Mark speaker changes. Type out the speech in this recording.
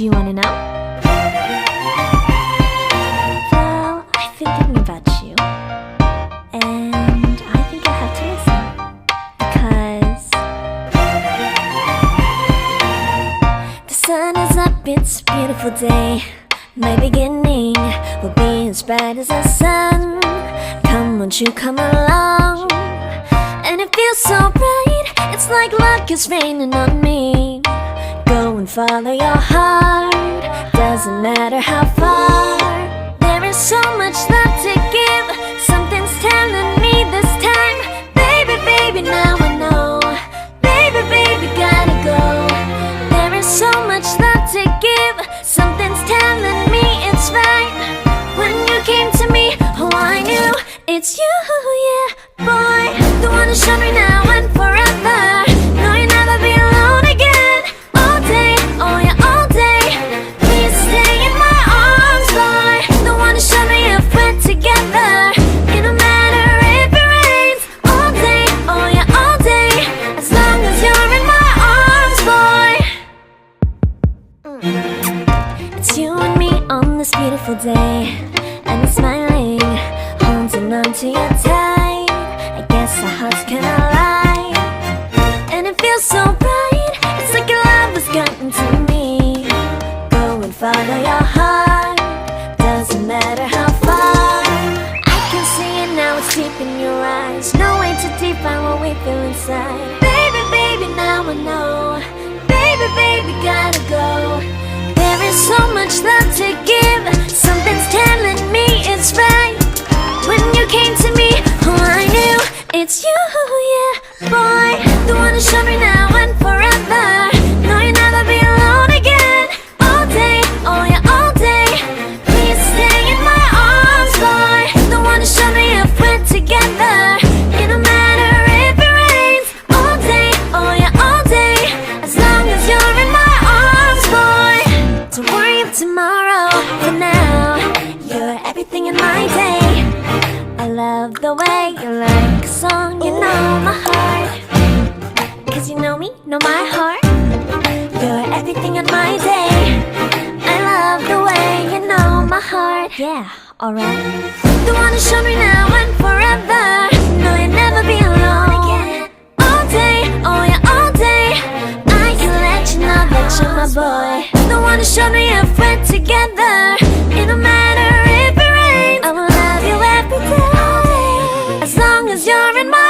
Speaker 1: Do you wanna know? Well, I've been thinking about you, and I think you'll have to listen, because the sun is up, it's a beautiful day. My beginning will be as bright as the sun. Come, won't you come along? And it feels so bright, it's like luck is raining on me. Go and follow your heart, doesn't matter how far. There is so much love to give, something's telling me this time. Baby, baby, now I know. Baby, baby, gotta go. There is so much love to give, something's telling me it's right. When you came to me, oh I knew it's you, yeah, boy. The one who showed me now and forever. No, you'll never be alone again. All day, oh yeah, all day. Please stay in my arms, boy. The one who showed me if we're together. It don't matter if it rains. All day, oh yeah, all day. As long as you're in my arms, boy. It's you and me on this beautiful day, and it's smiling, holding on to you tight. I guess our hearts cannot lie, and it feels so bright. It's like your love has gotten to me. Go and follow your heart, doesn't matter how far. I can see it now, it's deep in your eyes. No way to define what we feel inside. Baby, baby, now I know. Baby, baby, gotta go. There is so much love to give, something's telling me it's right. When you came to me, oh I knew it's you, yeah, boy. The one who showed me now and forever. No, you'll never be alone again. All day, oh yeah, all day. Please stay in my arms, boy. The one who showed me if we're together. It don't matter if it rains. All day, oh yeah, all day. As long as you're in my arms, boy. Don't worry of tomorrow, for now you're everything in my day. I love the way you like a song, you know my heart. Cause you know me, know my heart. You're everything in my day. I love the way you know my heart. Yeah, alright. The one who showed me now and forever. No, you'll never be alone again. All day, oh yeah, all day. I can let you know that you're my boy. The one who showed me if we're together. It don't matter if it rains. I will love you every day. As long as you're in my